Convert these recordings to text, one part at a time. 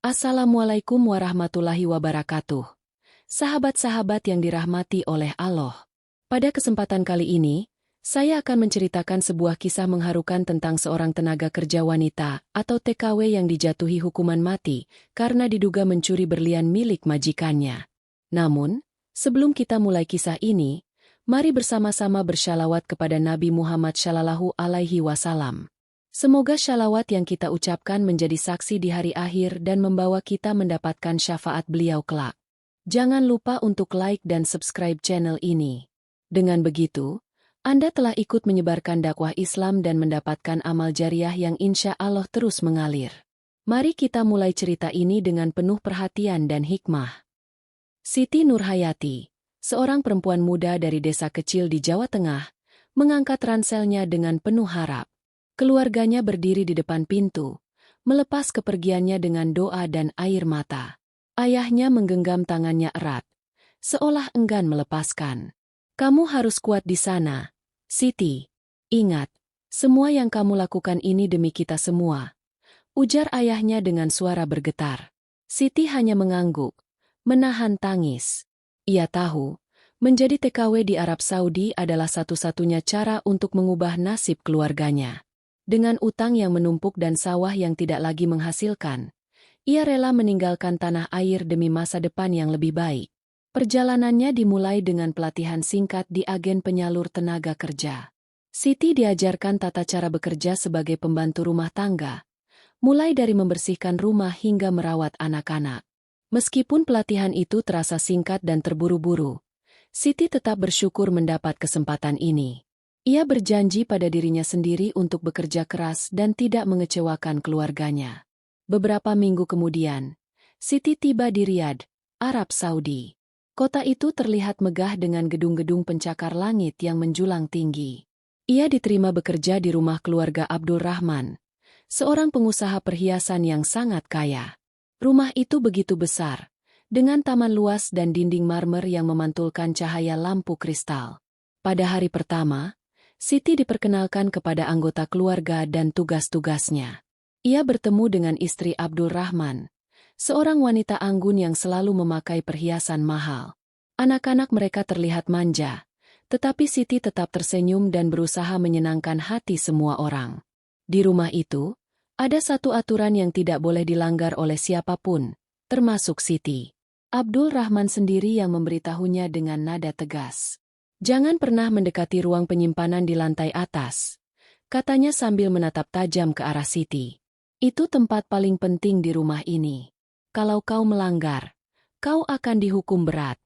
Assalamualaikum warahmatullahi wabarakatuh. Sahabat-sahabat yang dirahmati oleh Allah. Pada kesempatan kali ini, saya akan menceritakan sebuah kisah mengharukan tentang seorang tenaga kerja wanita atau TKW yang dijatuhi hukuman mati karena diduga mencuri berlian milik majikannya. Namun, sebelum kita mulai kisah ini, mari bersama-sama bersyalawat kepada Nabi Muhammad Shallallahu Alaihi Wasallam. Semoga syalawat yang kita ucapkan menjadi saksi di hari akhir dan membawa kita mendapatkan syafaat beliau kelak. Jangan lupa untuk like dan subscribe channel ini. Dengan begitu, Anda telah ikut menyebarkan dakwah Islam dan mendapatkan amal jariah yang insya Allah terus mengalir. Mari kita mulai cerita ini dengan penuh perhatian dan hikmah. Siti Nurhayati, seorang perempuan muda dari desa kecil di Jawa Tengah, mengangkat ranselnya dengan penuh harap. Keluarganya berdiri di depan pintu, melepas kepergiannya dengan doa dan air mata. Ayahnya menggenggam tangannya erat, seolah enggan melepaskan. "Kamu harus kuat di sana, Siti. Ingat, semua yang kamu lakukan ini demi kita semua," ujar ayahnya dengan suara bergetar. Siti hanya mengangguk, menahan tangis. Ia tahu, menjadi TKW di Arab Saudi adalah satu-satunya cara untuk mengubah nasib keluarganya. Dengan utang yang menumpuk dan sawah yang tidak lagi menghasilkan, ia rela meninggalkan tanah air demi masa depan yang lebih baik. Perjalanannya dimulai dengan pelatihan singkat di agen penyalur tenaga kerja. Siti diajarkan tata cara bekerja sebagai pembantu rumah tangga, mulai dari membersihkan rumah hingga merawat anak-anak. Meskipun pelatihan itu terasa singkat dan terburu-buru, Siti tetap bersyukur mendapat kesempatan ini. Ia berjanji pada dirinya sendiri untuk bekerja keras dan tidak mengecewakan keluarganya. Beberapa minggu kemudian, Siti tiba di Riyadh, Arab Saudi. Kota itu terlihat megah dengan gedung-gedung pencakar langit yang menjulang tinggi. Ia diterima bekerja di rumah keluarga Abdul Rahman, seorang pengusaha perhiasan yang sangat kaya. Rumah itu begitu besar, dengan taman luas dan dinding marmer yang memantulkan cahaya lampu kristal. Pada hari pertama, Siti diperkenalkan kepada anggota keluarga dan tugas-tugasnya. Ia bertemu dengan istri Abdul Rahman, seorang wanita anggun yang selalu memakai perhiasan mahal. Anak-anak mereka terlihat manja, tetapi Siti tetap tersenyum dan berusaha menyenangkan hati semua orang. Di rumah itu, ada satu aturan yang tidak boleh dilanggar oleh siapapun, termasuk Siti. Abdul Rahman sendiri yang memberitahunya dengan nada tegas. "Jangan pernah mendekati ruang penyimpanan di lantai atas," katanya sambil menatap tajam ke arah Siti. "Itu tempat paling penting di rumah ini. Kalau kau melanggar, kau akan dihukum berat."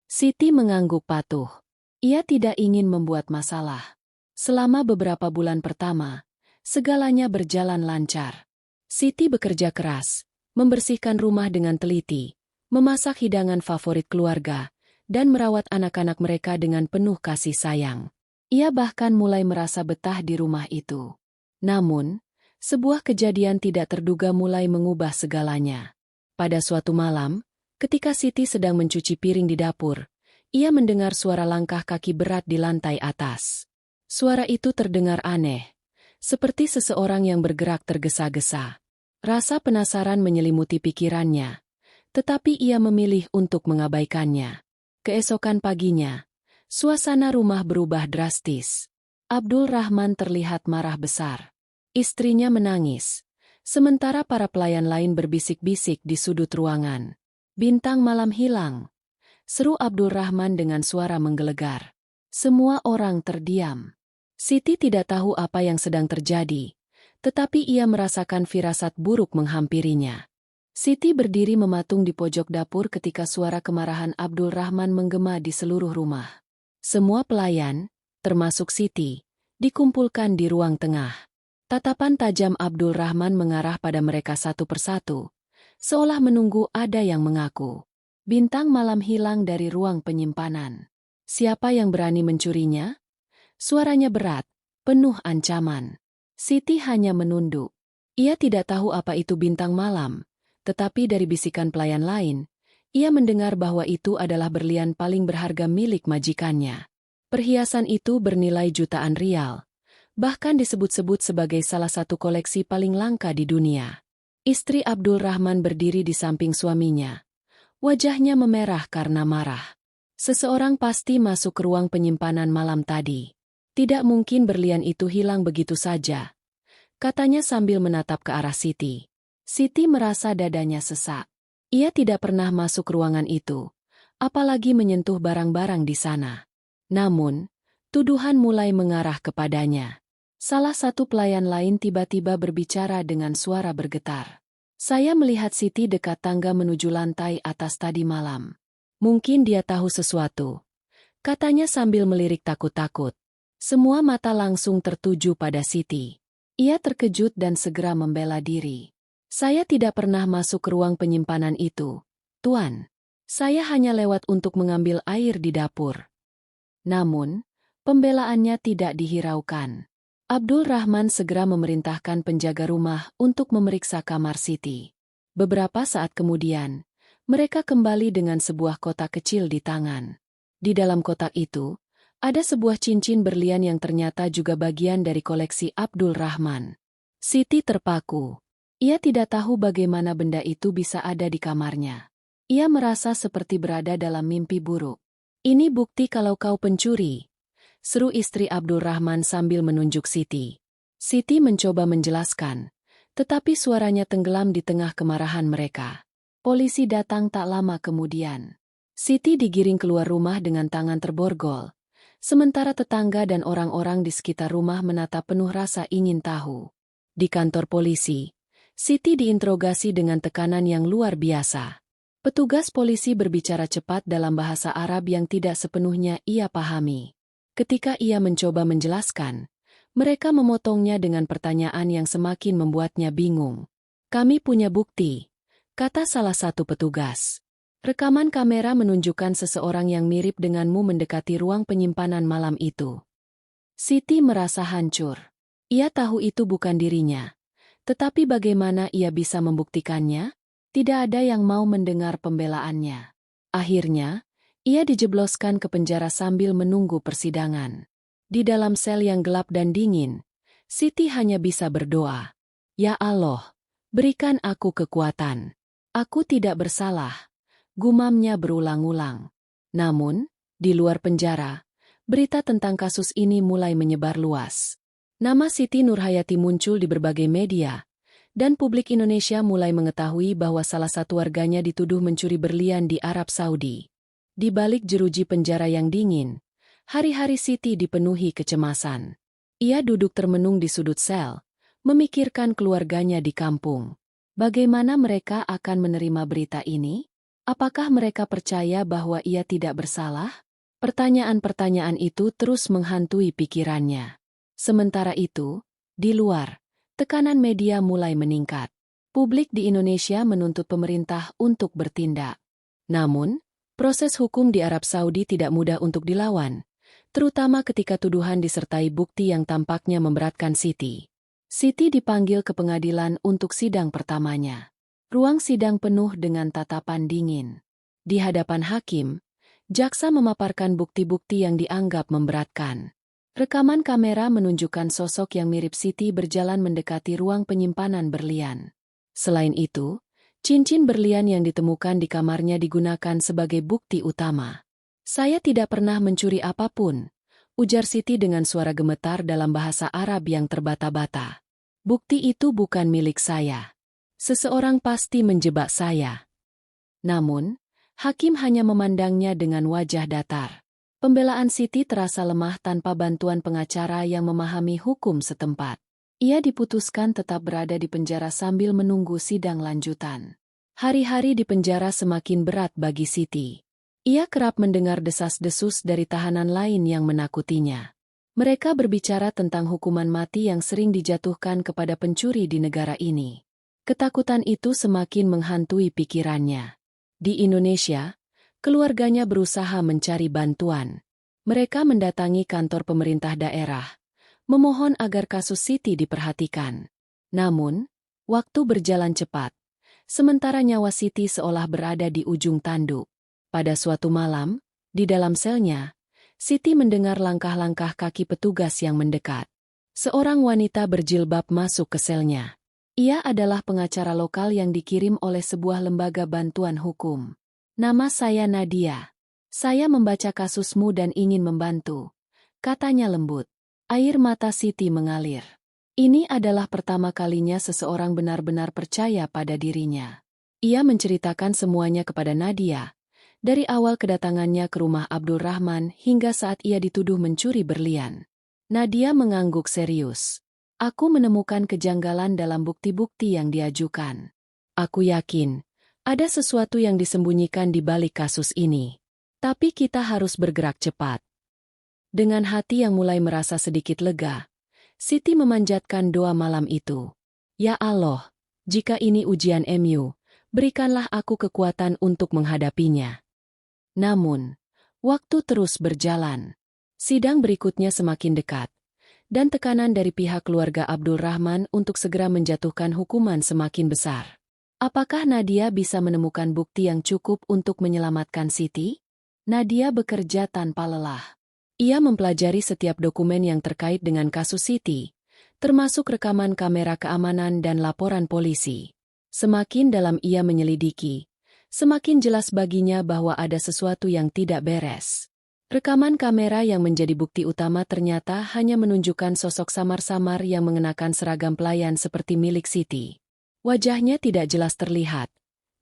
Siti mengangguk patuh. Ia tidak ingin membuat masalah. Selama beberapa bulan pertama, segalanya berjalan lancar. Siti bekerja keras, membersihkan rumah dengan teliti, memasak hidangan favorit keluarga, dan merawat anak-anak mereka dengan penuh kasih sayang. Ia bahkan mulai merasa betah di rumah itu. Namun, sebuah kejadian tidak terduga mulai mengubah segalanya. Pada suatu malam, ketika Siti sedang mencuci piring di dapur, ia mendengar suara langkah kaki berat di lantai atas. Suara itu terdengar aneh, seperti seseorang yang bergerak tergesa-gesa. Rasa penasaran menyelimuti pikirannya, tetapi ia memilih untuk mengabaikannya. Keesokan paginya, suasana rumah berubah drastis. Abdul Rahman terlihat marah besar. Istrinya menangis, sementara para pelayan lain berbisik-bisik di sudut ruangan. "Bintang malam hilang," seru Abdul Rahman dengan suara menggelegar. Semua orang terdiam. Siti tidak tahu apa yang sedang terjadi, tetapi ia merasakan firasat buruk menghampirinya. Siti berdiri mematung di pojok dapur ketika suara kemarahan Abdul Rahman menggema di seluruh rumah. Semua pelayan, termasuk Siti, dikumpulkan di ruang tengah. Tatapan tajam Abdul Rahman mengarah pada mereka satu persatu, seolah menunggu ada yang mengaku. "Bintang malam hilang dari ruang penyimpanan. Siapa yang berani mencurinya?" Suaranya berat, penuh ancaman. Siti hanya menunduk. Ia tidak tahu apa itu bintang malam. Tetapi dari bisikan pelayan lain, ia mendengar bahwa itu adalah berlian paling berharga milik majikannya. Perhiasan itu bernilai jutaan rial, bahkan disebut-sebut sebagai salah satu koleksi paling langka di dunia. Istri Abdul Rahman berdiri di samping suaminya. Wajahnya memerah karena marah. Seseorang pasti masuk ke ruang penyimpanan malam tadi. Tidak mungkin berlian itu hilang begitu saja, katanya sambil menatap ke arah Siti. Siti merasa dadanya sesak. Ia tidak pernah masuk ruangan itu, apalagi menyentuh barang-barang di sana. Namun, tuduhan mulai mengarah kepadanya. Salah satu pelayan lain tiba-tiba berbicara dengan suara bergetar. Saya melihat Siti dekat tangga menuju lantai atas tadi malam. Mungkin dia tahu sesuatu, katanya sambil melirik takut-takut. Semua mata langsung tertuju pada Siti. Ia terkejut dan segera membela diri. Saya tidak pernah masuk ke ruang penyimpanan itu, Tuan. Saya hanya lewat untuk mengambil air di dapur. Namun, pembelaannya tidak dihiraukan. Abdul Rahman segera memerintahkan penjaga rumah untuk memeriksa kamar Siti. Beberapa saat kemudian, mereka kembali dengan sebuah kotak kecil di tangan. Di dalam kotak itu, ada sebuah cincin berlian yang ternyata juga bagian dari koleksi Abdul Rahman. Siti terpaku. Ia tidak tahu bagaimana benda itu bisa ada di kamarnya. Ia merasa seperti berada dalam mimpi buruk. Ini bukti kalau kau pencuri, seru istri Abdul Rahman sambil menunjuk Siti. Siti mencoba menjelaskan, tetapi suaranya tenggelam di tengah kemarahan mereka. Polisi datang tak lama kemudian. Siti digiring keluar rumah dengan tangan terborgol, sementara tetangga dan orang-orang di sekitar rumah menatap penuh rasa ingin tahu. Di kantor polisi, Siti diinterogasi dengan tekanan yang luar biasa. Petugas polisi berbicara cepat dalam bahasa Arab yang tidak sepenuhnya ia pahami. Ketika ia mencoba menjelaskan, mereka memotongnya dengan pertanyaan yang semakin membuatnya bingung. Kami punya bukti, kata salah satu petugas. Rekaman kamera menunjukkan seseorang yang mirip denganmu mendekati ruang penyimpanan malam itu. Siti merasa hancur. Ia tahu itu bukan dirinya. Tetapi bagaimana ia bisa membuktikannya? Tidak ada yang mau mendengar pembelaannya. Akhirnya, ia dijebloskan ke penjara sambil menunggu persidangan. Di dalam sel yang gelap dan dingin, Siti hanya bisa berdoa. Ya Allah, berikan aku kekuatan. Aku tidak bersalah, gumamnya berulang-ulang. Namun, di luar penjara, berita tentang kasus ini mulai menyebar luas. Nama Siti Nurhayati muncul di berbagai media, dan publik Indonesia mulai mengetahui bahwa salah satu warganya dituduh mencuri berlian di Arab Saudi. Di balik jeruji penjara yang dingin, hari-hari Siti dipenuhi kecemasan. Ia duduk termenung di sudut sel, memikirkan keluarganya di kampung. Bagaimana mereka akan menerima berita ini? Apakah mereka percaya bahwa ia tidak bersalah? Pertanyaan-pertanyaan itu terus menghantui pikirannya. Sementara itu, di luar, tekanan media mulai meningkat. Publik di Indonesia menuntut pemerintah untuk bertindak. Namun, proses hukum di Arab Saudi tidak mudah untuk dilawan, terutama ketika tuduhan disertai bukti yang tampaknya memberatkan Siti. Siti dipanggil ke pengadilan untuk sidang pertamanya. Ruang sidang penuh dengan tatapan dingin. Di hadapan hakim, jaksa memaparkan bukti-bukti yang dianggap memberatkan. Rekaman kamera menunjukkan sosok yang mirip Siti berjalan mendekati ruang penyimpanan berlian. Selain itu, cincin berlian yang ditemukan di kamarnya digunakan sebagai bukti utama. Saya tidak pernah mencuri apapun, ujar Siti dengan suara gemetar dalam bahasa Arab yang terbata-bata. Bukti itu bukan milik saya. Seseorang pasti menjebak saya. Namun, hakim hanya memandangnya dengan wajah datar. Pembelaan Siti terasa lemah tanpa bantuan pengacara yang memahami hukum setempat. Ia diputuskan tetap berada di penjara sambil menunggu sidang lanjutan. Hari-hari di penjara semakin berat bagi Siti. Ia kerap mendengar desas-desus dari tahanan lain yang menakutinya. Mereka berbicara tentang hukuman mati yang sering dijatuhkan kepada pencuri di negara ini. Ketakutan itu semakin menghantui pikirannya. Di Indonesia, keluarganya berusaha mencari bantuan. Mereka mendatangi kantor pemerintah daerah, memohon agar kasus Siti diperhatikan. Namun, waktu berjalan cepat, sementara nyawa Siti seolah berada di ujung tanduk. Pada suatu malam, di dalam selnya, Siti mendengar langkah-langkah kaki petugas yang mendekat. Seorang wanita berjilbab masuk ke selnya. Ia adalah pengacara lokal yang dikirim oleh sebuah lembaga bantuan hukum. Nama saya Nadia. Saya membaca kasusmu dan ingin membantu, katanya lembut. Air mata Siti mengalir. Ini adalah pertama kalinya seseorang benar-benar percaya pada dirinya. Ia menceritakan semuanya kepada Nadia, dari awal kedatangannya ke rumah Abdul Rahman hingga saat ia dituduh mencuri berlian. Nadia mengangguk serius. Aku menemukan kejanggalan dalam bukti-bukti yang diajukan. Aku yakin, ada sesuatu yang disembunyikan di balik kasus ini. Tapi kita harus bergerak cepat. Dengan hati yang mulai merasa sedikit lega, Siti memanjatkan doa malam itu. Ya Allah, jika ini ujian MU, berikanlah aku kekuatan untuk menghadapinya. Namun, waktu terus berjalan. Sidang berikutnya semakin dekat, dan tekanan dari pihak keluarga Abdul Rahman untuk segera menjatuhkan hukuman semakin besar. Apakah Nadia bisa menemukan bukti yang cukup untuk menyelamatkan Siti? Nadia bekerja tanpa lelah. Ia mempelajari setiap dokumen yang terkait dengan kasus Siti, termasuk rekaman kamera keamanan dan laporan polisi. Semakin dalam ia menyelidiki, semakin jelas baginya bahwa ada sesuatu yang tidak beres. Rekaman kamera yang menjadi bukti utama ternyata hanya menunjukkan sosok samar-samar yang mengenakan seragam pelayan seperti milik Siti. Wajahnya tidak jelas terlihat,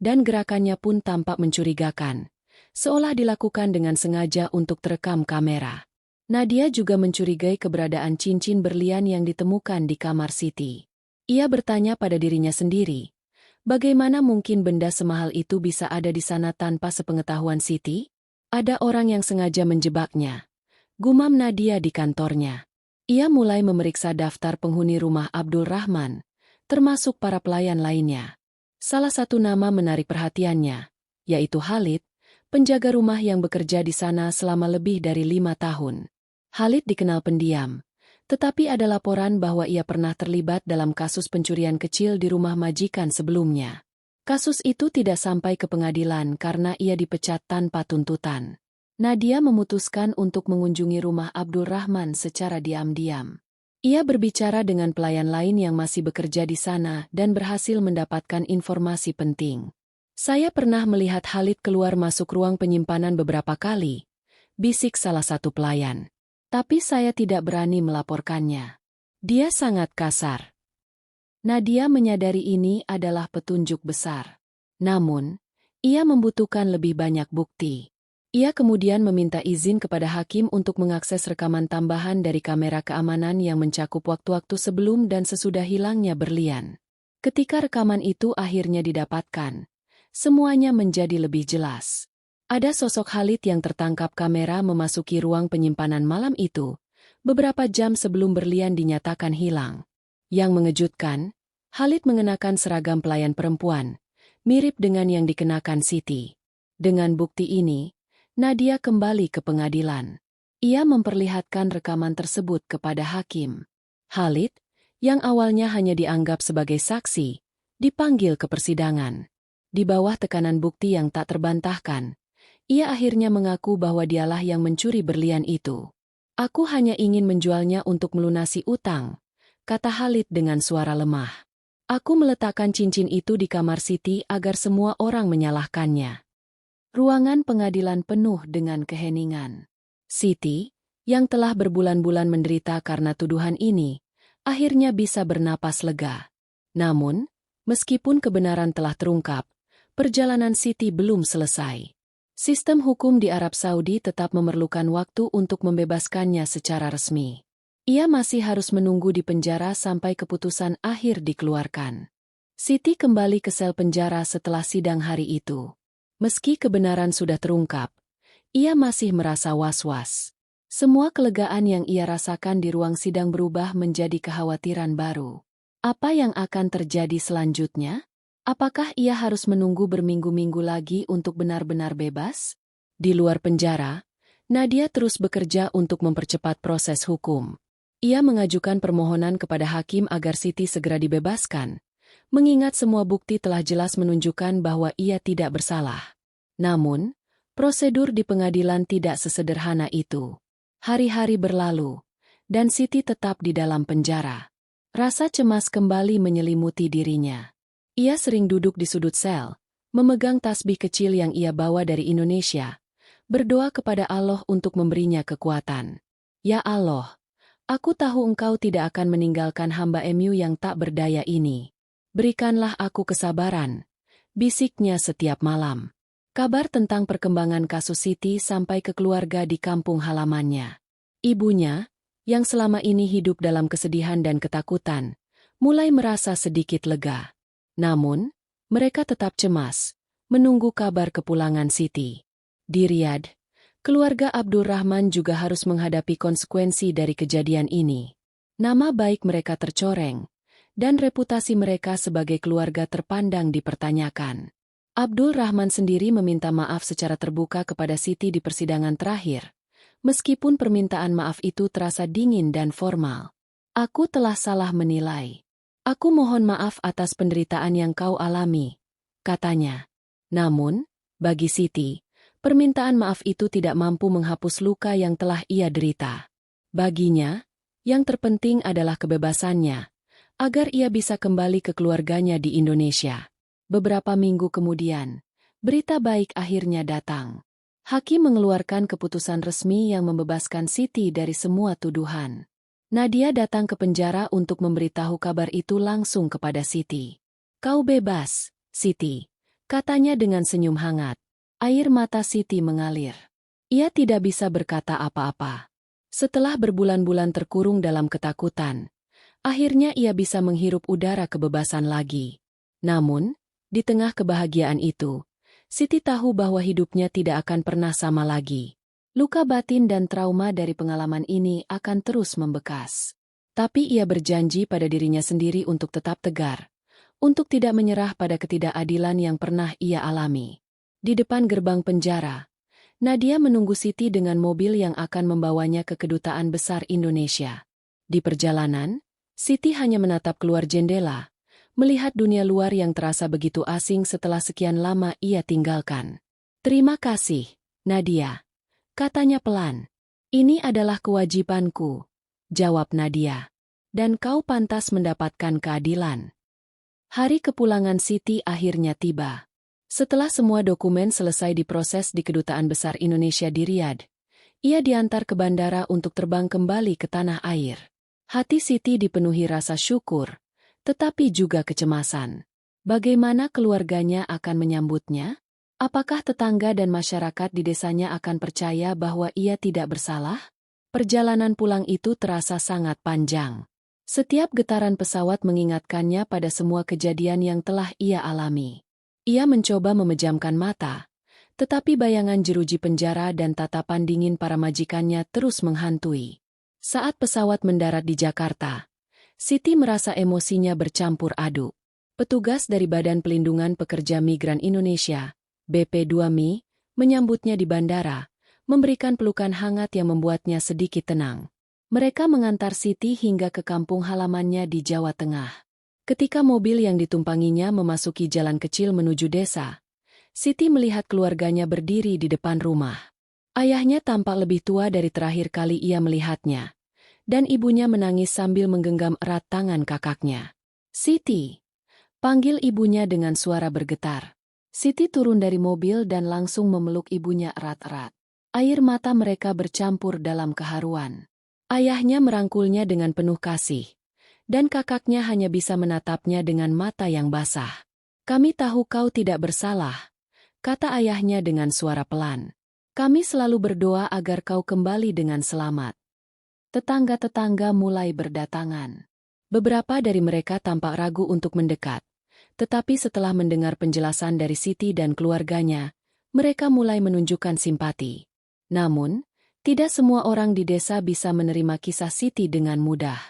dan gerakannya pun tampak mencurigakan, seolah dilakukan dengan sengaja untuk terekam kamera. Nadia juga mencurigai keberadaan cincin berlian yang ditemukan di kamar Siti. Ia bertanya pada dirinya sendiri, bagaimana mungkin benda semahal itu bisa ada di sana tanpa sepengetahuan Siti? Ada orang yang sengaja menjebaknya, gumam Nadia di kantornya. Ia mulai memeriksa daftar penghuni rumah Abdul Rahman, termasuk para pelayan lainnya. Salah satu nama menarik perhatiannya, yaitu Khalid, penjaga rumah yang bekerja di sana selama lebih dari 5 tahun. Khalid dikenal pendiam, tetapi ada laporan bahwa ia pernah terlibat dalam kasus pencurian kecil di rumah majikan sebelumnya. Kasus itu tidak sampai ke pengadilan karena ia dipecat tanpa tuntutan. Nadia memutuskan untuk mengunjungi rumah Abdul Rahman secara diam-diam. Ia berbicara dengan pelayan lain yang masih bekerja di sana dan berhasil mendapatkan informasi penting. Saya pernah melihat Khalid keluar masuk ruang penyimpanan beberapa kali, bisik salah satu pelayan. Tapi saya tidak berani melaporkannya. Dia sangat kasar. Nadia menyadari ini adalah petunjuk besar. Namun, ia membutuhkan lebih banyak bukti. Ia kemudian meminta izin kepada hakim untuk mengakses rekaman tambahan dari kamera keamanan yang mencakup waktu-waktu sebelum dan sesudah hilangnya berlian. Ketika rekaman itu akhirnya didapatkan, semuanya menjadi lebih jelas. Ada sosok Khalid yang tertangkap kamera memasuki ruang penyimpanan malam itu, beberapa jam sebelum berlian dinyatakan hilang. Yang mengejutkan, Khalid mengenakan seragam pelayan perempuan, mirip dengan yang dikenakan Siti. Dengan bukti ini, Nadia kembali ke pengadilan. Ia memperlihatkan rekaman tersebut kepada hakim. Khalid, yang awalnya hanya dianggap sebagai saksi, dipanggil ke persidangan. Di bawah tekanan bukti yang tak terbantahkan, ia akhirnya mengaku bahwa dialah yang mencuri berlian itu. Aku hanya ingin menjualnya untuk melunasi utang, kata Khalid dengan suara lemah. Aku meletakkan cincin itu di kamar Siti agar semua orang menyalahkannya. Ruangan pengadilan penuh dengan keheningan. Siti, yang telah berbulan-bulan menderita karena tuduhan ini, akhirnya bisa bernapas lega. Namun, meskipun kebenaran telah terungkap, perjalanan Siti belum selesai. Sistem hukum di Arab Saudi tetap memerlukan waktu untuk membebaskannya secara resmi. Ia masih harus menunggu di penjara sampai keputusan akhir dikeluarkan. Siti kembali ke sel penjara setelah sidang hari itu. Meski kebenaran sudah terungkap, ia masih merasa was-was. Semua kelegaan yang ia rasakan di ruang sidang berubah menjadi kekhawatiran baru. Apa yang akan terjadi selanjutnya? Apakah ia harus menunggu berminggu-minggu lagi untuk benar-benar bebas? Di luar penjara, Nadia terus bekerja untuk mempercepat proses hukum. Ia mengajukan permohonan kepada hakim agar Siti segera dibebaskan, mengingat semua bukti telah jelas menunjukkan bahwa ia tidak bersalah. Namun, prosedur di pengadilan tidak sesederhana itu. Hari-hari berlalu, dan Siti tetap di dalam penjara. Rasa cemas kembali menyelimuti dirinya. Ia sering duduk di sudut sel, memegang tasbih kecil yang ia bawa dari Indonesia, berdoa kepada Allah untuk memberinya kekuatan. Ya Allah, aku tahu Engkau tidak akan meninggalkan hamba MU yang tak berdaya ini. Berikanlah aku kesabaran, bisiknya setiap malam. Kabar tentang perkembangan kasus Siti sampai ke keluarga di kampung halamannya. Ibunya, yang selama ini hidup dalam kesedihan dan ketakutan, mulai merasa sedikit lega. Namun, mereka tetap cemas, menunggu kabar kepulangan Siti. Di Riyadh, keluarga Abdurrahman juga harus menghadapi konsekuensi dari kejadian ini. Nama baik mereka tercoreng, dan reputasi mereka sebagai keluarga terpandang dipertanyakan. Abdul Rahman sendiri meminta maaf secara terbuka kepada Siti di persidangan terakhir, meskipun permintaan maaf itu terasa dingin dan formal. Aku telah salah menilai. Aku mohon maaf atas penderitaan yang kau alami, katanya. Namun, bagi Siti, permintaan maaf itu tidak mampu menghapus luka yang telah ia derita. Baginya, yang terpenting adalah kebebasannya, agar ia bisa kembali ke keluarganya di Indonesia. Beberapa minggu kemudian, berita baik akhirnya datang. Hakim mengeluarkan keputusan resmi yang membebaskan Siti dari semua tuduhan. Nadia datang ke penjara untuk memberitahu kabar itu langsung kepada Siti. "Kau bebas, Siti," katanya dengan senyum hangat. Air mata Siti mengalir. Ia tidak bisa berkata apa-apa. Setelah berbulan-bulan terkurung dalam ketakutan, akhirnya ia bisa menghirup udara kebebasan lagi. Namun, di tengah kebahagiaan itu, Siti tahu bahwa hidupnya tidak akan pernah sama lagi. Luka batin dan trauma dari pengalaman ini akan terus membekas. Tapi ia berjanji pada dirinya sendiri untuk tetap tegar, untuk tidak menyerah pada ketidakadilan yang pernah ia alami. Di depan gerbang penjara, Nadia menunggu Siti dengan mobil yang akan membawanya ke Kedutaan Besar Indonesia. Di perjalanan, Siti hanya menatap keluar jendela, melihat dunia luar yang terasa begitu asing setelah sekian lama ia tinggalkan. "Terima kasih, Nadia," katanya pelan. "Ini adalah kewajibanku," jawab Nadia. "Dan kau pantas mendapatkan keadilan." Hari kepulangan Siti akhirnya tiba. Setelah semua dokumen selesai diproses di Kedutaan Besar Indonesia di Riyadh, ia diantar ke bandara untuk terbang kembali ke tanah air. Hati Siti dipenuhi rasa syukur, tetapi juga kecemasan. Bagaimana keluarganya akan menyambutnya? Apakah tetangga dan masyarakat di desanya akan percaya bahwa ia tidak bersalah? Perjalanan pulang itu terasa sangat panjang. Setiap getaran pesawat mengingatkannya pada semua kejadian yang telah ia alami. Ia mencoba memejamkan mata, tetapi bayangan jeruji penjara dan tatapan dingin para majikannya terus menghantui. Saat pesawat mendarat di Jakarta, Siti merasa emosinya bercampur aduk. Petugas dari Badan Pelindungan Pekerja Migran Indonesia, BP2MI, menyambutnya di bandara, memberikan pelukan hangat yang membuatnya sedikit tenang. Mereka mengantar Siti hingga ke kampung halamannya di Jawa Tengah. Ketika mobil yang ditumpanginya memasuki jalan kecil menuju desa, Siti melihat keluarganya berdiri di depan rumah. Ayahnya tampak lebih tua dari terakhir kali ia melihatnya, dan ibunya menangis sambil menggenggam erat tangan kakaknya. "Siti!" panggil ibunya dengan suara bergetar. Siti turun dari mobil dan langsung memeluk ibunya erat-erat. Air mata mereka bercampur dalam keharuan. Ayahnya merangkulnya dengan penuh kasih, dan kakaknya hanya bisa menatapnya dengan mata yang basah. "Kami tahu kau tidak bersalah," kata ayahnya dengan suara pelan. "Kami selalu berdoa agar kau kembali dengan selamat." Tetangga-tetangga mulai berdatangan. Beberapa dari mereka tampak ragu untuk mendekat, tetapi setelah mendengar penjelasan dari Siti dan keluarganya, mereka mulai menunjukkan simpati. Namun, tidak semua orang di desa bisa menerima kisah Siti dengan mudah.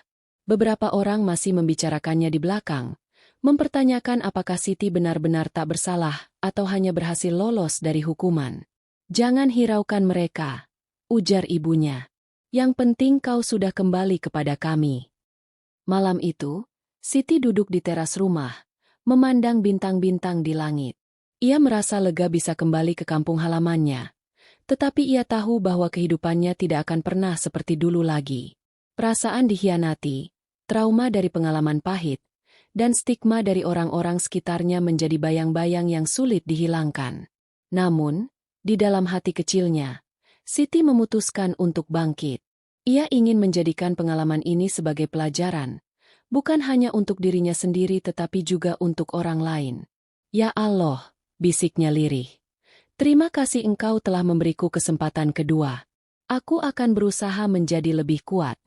Beberapa orang masih membicarakannya di belakang, mempertanyakan apakah Siti benar-benar tak bersalah atau hanya berhasil lolos dari hukuman. "Jangan hiraukan mereka," ujar ibunya. "Yang penting kau sudah kembali kepada kami." Malam itu, Siti duduk di teras rumah, memandang bintang-bintang di langit. Ia merasa lega bisa kembali ke kampung halamannya, tetapi ia tahu bahwa kehidupannya tidak akan pernah seperti dulu lagi. Perasaan dikhianati, trauma dari pengalaman pahit, dan stigma dari orang-orang sekitarnya menjadi bayang-bayang yang sulit dihilangkan. Namun, di dalam hati kecilnya, Siti memutuskan untuk bangkit. Ia ingin menjadikan pengalaman ini sebagai pelajaran, bukan hanya untuk dirinya sendiri tetapi juga untuk orang lain. Ya Allah, bisiknya lirih. Terima kasih Engkau telah memberiku kesempatan kedua. Aku akan berusaha menjadi lebih kuat.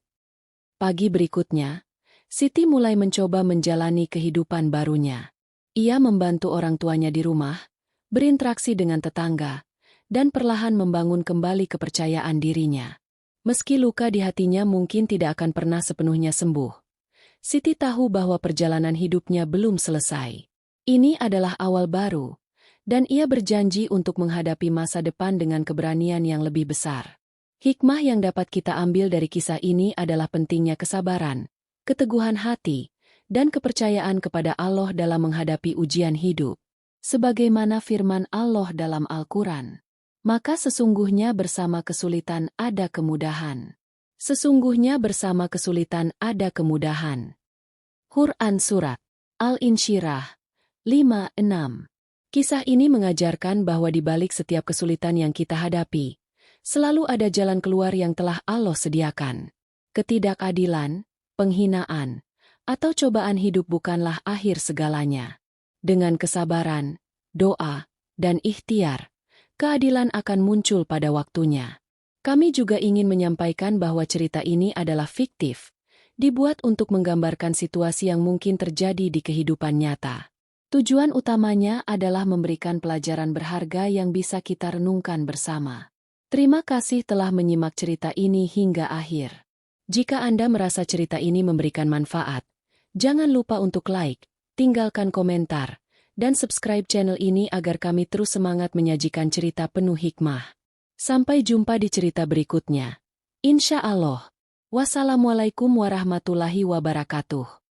Pagi berikutnya, Siti mulai mencoba menjalani kehidupan barunya. Ia membantu orang tuanya di rumah, berinteraksi dengan tetangga, dan perlahan membangun kembali kepercayaan dirinya. Meski luka di hatinya mungkin tidak akan pernah sepenuhnya sembuh, Siti tahu bahwa perjalanan hidupnya belum selesai. Ini adalah awal baru, dan ia berjanji untuk menghadapi masa depan dengan keberanian yang lebih besar. Hikmah yang dapat kita ambil dari kisah ini adalah pentingnya kesabaran, keteguhan hati, dan kepercayaan kepada Allah dalam menghadapi ujian hidup. Sebagaimana firman Allah dalam Al-Quran, maka sesungguhnya bersama kesulitan ada kemudahan. Sesungguhnya bersama kesulitan ada kemudahan. Quran Surat Al-Insyirah 5:6. Kisah ini mengajarkan bahwa di balik setiap kesulitan yang kita hadapi, selalu ada jalan keluar yang telah Allah sediakan. Ketidakadilan, penghinaan, atau cobaan hidup bukanlah akhir segalanya. Dengan kesabaran, doa, dan ikhtiar, keadilan akan muncul pada waktunya. Kami juga ingin menyampaikan bahwa cerita ini adalah fiktif, dibuat untuk menggambarkan situasi yang mungkin terjadi di kehidupan nyata. Tujuan utamanya adalah memberikan pelajaran berharga yang bisa kita renungkan bersama. Terima kasih telah menyimak cerita ini hingga akhir. Jika Anda merasa cerita ini memberikan manfaat, jangan lupa untuk like, tinggalkan komentar, dan subscribe channel ini agar kami terus semangat menyajikan cerita penuh hikmah. Sampai jumpa di cerita berikutnya. Insya Allah. Wassalamualaikum warahmatullahi wabarakatuh.